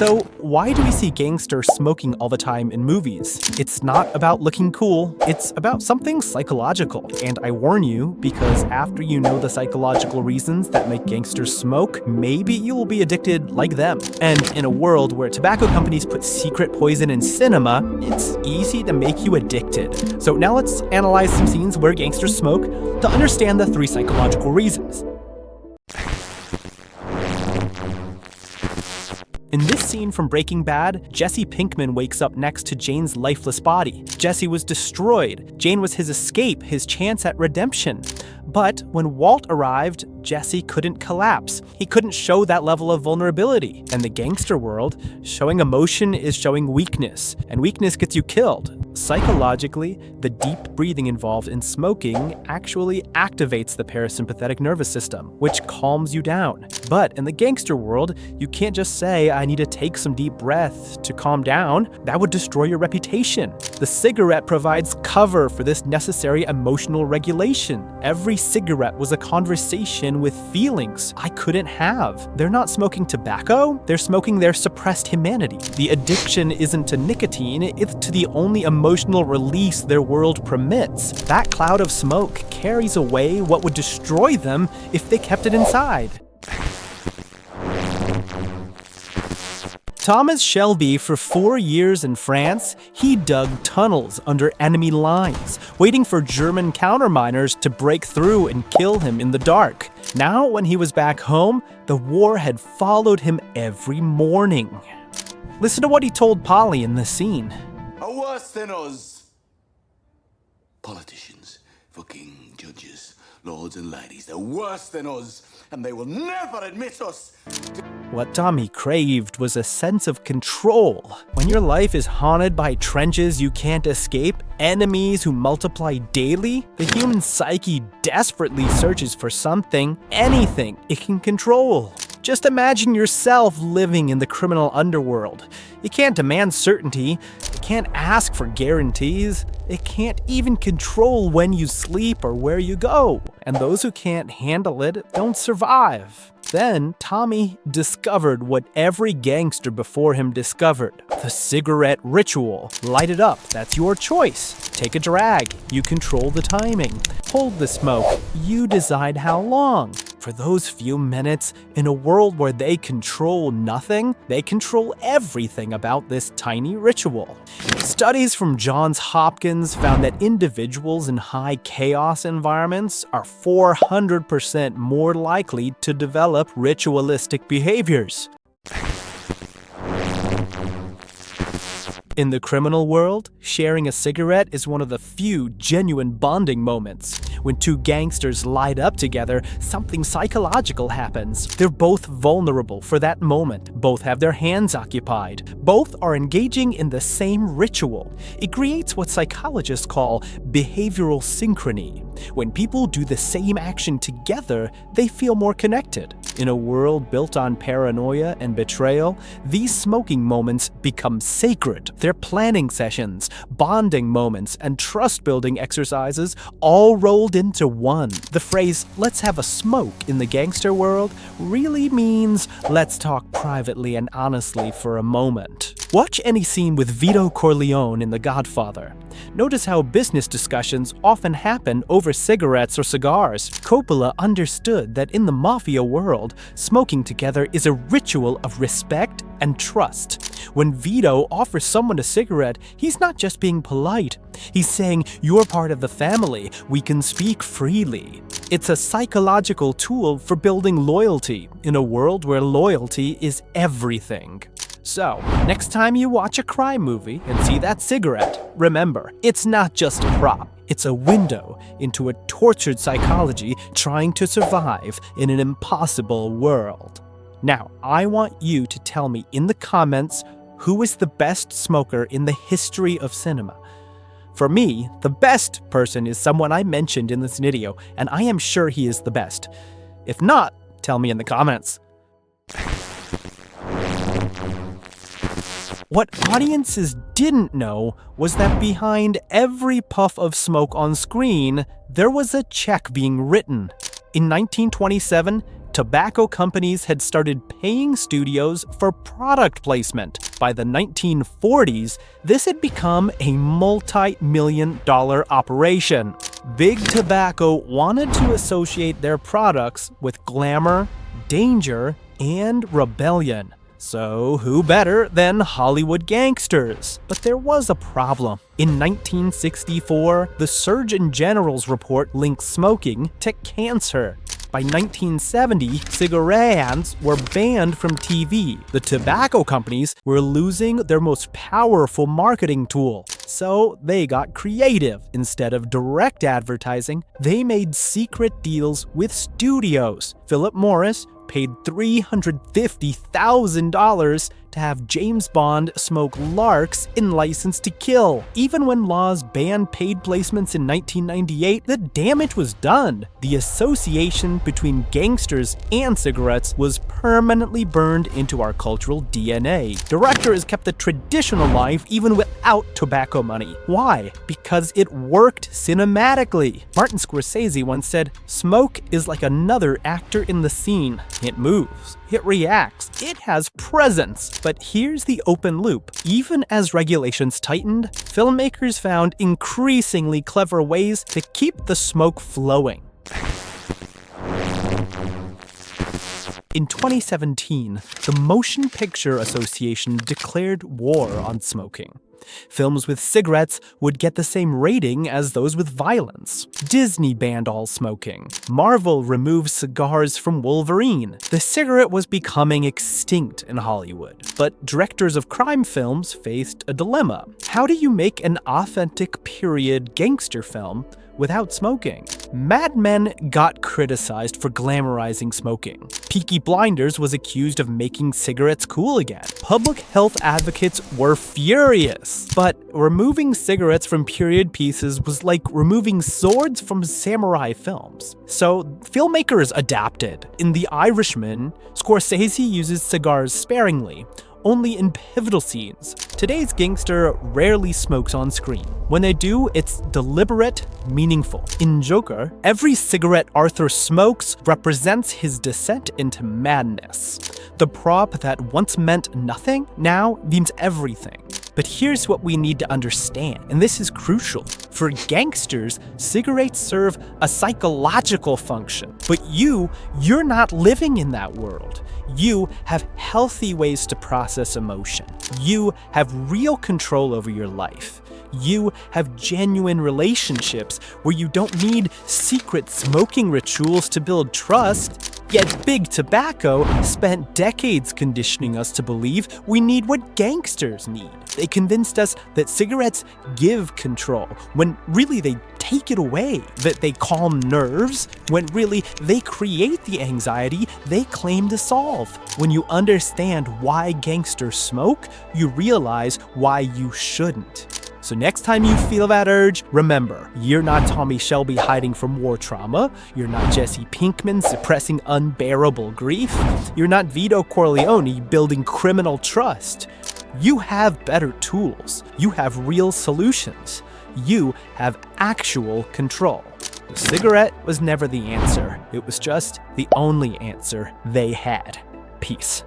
So why do we see gangsters smoking all the time in movies? It's not about looking cool, it's about something psychological. And I warn you, because after you know the psychological reasons that make gangsters smoke, maybe you will be addicted like them. And in a world where tobacco companies put secret poison in cinema, it's easy to make you addicted. So now let's analyze some scenes where gangsters smoke to understand the 3 psychological reasons. In this scene from Breaking Bad, Jesse Pinkman wakes up next to Jane's lifeless body. Jesse was destroyed. Jane was his escape, his chance at redemption. But when Walt arrived, Jesse couldn't collapse. He couldn't show that level of vulnerability. In the gangster world, showing emotion is showing weakness, and weakness gets you killed. Psychologically, the deep breathing involved in smoking actually activates the parasympathetic nervous system, which calms you down. But in the gangster world, you can't just say, I need to take some deep breath to calm down. That would destroy your reputation. The cigarette provides cover for this necessary emotional regulation. Every cigarette was a conversation with feelings I couldn't have. They're not smoking tobacco, they're smoking their suppressed humanity. The addiction isn't to nicotine, it's to the only emotional release their world permits. That cloud of smoke carries away what would destroy them if they kept it inside. Thomas Shelby, for 4 years in France, he dug tunnels under enemy lines, waiting for German counterminers to break through and kill him in the dark. Now, when he was back home, the war had followed him every morning. Listen to what he told Polly in this scene. Are worse than us. Politicians, fucking judges, lords and ladies, they're worse than us, and they will never admit us. What Tommy craved was a sense of control. When your life is haunted by trenches you can't escape, enemies who multiply daily, the human psyche desperately searches for something, anything it can control. Just imagine yourself living in the criminal underworld. You can't demand certainty, you can't ask for guarantees, it can't even control when you sleep or where you go. And those who can't handle it don't survive. Then, Tommy discovered what every gangster before him discovered. The cigarette ritual. Light it up, that's your choice. Take a drag, you control the timing. Hold the smoke, you decide how long. For those few minutes, in a world where they control nothing, they control everything about this tiny ritual. Studies from Johns Hopkins found that individuals in high chaos environments are 400% more likely to develop ritualistic behaviors. In the criminal world, sharing a cigarette is one of the few genuine bonding moments. When 2 gangsters light up together, something psychological happens. They're both vulnerable for that moment. Both have their hands occupied. Both are engaging in the same ritual. It creates what psychologists call behavioral synchrony. When people do the same action together, they feel more connected. In a world built on paranoia and betrayal, these smoking moments become sacred. They're planning sessions, bonding moments, and trust-building exercises all rolled into one. The phrase, let's have a smoke in the gangster world really means let's talk privately and honestly for a moment. Watch any scene with Vito Corleone in The Godfather. Notice how business discussions often happen over cigarettes or cigars. Coppola understood that in the mafia world, smoking together is a ritual of respect and trust. When Vito offers someone a cigarette, he's not just being polite. He's saying, you're part of the family, we can speak freely. It's a psychological tool for building loyalty in a world where loyalty is everything. So, next time you watch a crime movie and see that cigarette, remember, it's not just a prop. It's a window into a tortured psychology trying to survive in an impossible world. Now, I want you to tell me in the comments who is the best smoker in the history of cinema. For me, the best person is someone I mentioned in this video, and I am sure he is the best. If not, tell me in the comments. What audiences didn't know was that behind every puff of smoke on screen, there was a check being written. In 1927, tobacco companies had started paying studios for product placement. By the 1940s, this had become a multi-million-dollar operation. Big Tobacco wanted to associate their products with glamour, danger, and rebellion. So who better than Hollywood gangsters? But there was a problem. In 1964, the Surgeon General's report linked smoking to cancer. By 1970, cigarettes were banned from TV. The tobacco companies were losing their most powerful marketing tool. So they got creative. Instead of direct advertising, they made secret deals with studios. Philip Morris paid $350,000 to have James Bond smoke Larks in License to Kill. Even when laws banned paid placements in 1998, the damage was done. The association between gangsters and cigarettes was permanently burned into our cultural DNA. Directors kept the tradition alive even without tobacco money. Why? Because it worked cinematically. Martin Scorsese once said, "Smoke is like another actor in the scene. It moves. It reacts. It has presence." But here's the open loop. Even as regulations tightened, filmmakers found increasingly clever ways to keep the smoke flowing. In 2017, the Motion Picture Association declared war on smoking. Films with cigarettes would get the same rating as those with violence. Disney banned all smoking. Marvel removed cigars from Wolverine. The cigarette was becoming extinct in Hollywood. But directors of crime films faced a dilemma. How do you make an authentic period gangster film without smoking? Mad Men got criticized for glamorizing smoking. Peaky Blinders was accused of making cigarettes cool again. Public health advocates were furious. But removing cigarettes from period pieces was like removing swords from samurai films. So filmmakers adapted. In The Irishman, Scorsese uses cigars sparingly, only in pivotal scenes. Today's gangster rarely smokes on screen. When they do, it's deliberate, meaningful. In Joker, every cigarette Arthur smokes represents his descent into madness. The prop that once meant nothing now means everything. But here's what we need to understand, and this is crucial. For gangsters, cigarettes serve a psychological function. But you're not living in that world. You have healthy ways to process emotion. You have real control over your life. You have genuine relationships where you don't need secret smoking rituals to build trust. Yet Big Tobacco spent decades conditioning us to believe we need what gangsters need. They convinced us that cigarettes give control, when really they take it away, that they calm nerves, when really they create the anxiety they claim to solve. When you understand why gangsters smoke, you realize why you shouldn't. So next time you feel that urge, remember, you're not Tommy Shelby hiding from war trauma. You're not Jesse Pinkman suppressing unbearable grief. You're not Vito Corleone building criminal trust. You have better tools. You have real solutions. You have actual control. The cigarette was never the answer. It was just the only answer they had. Peace.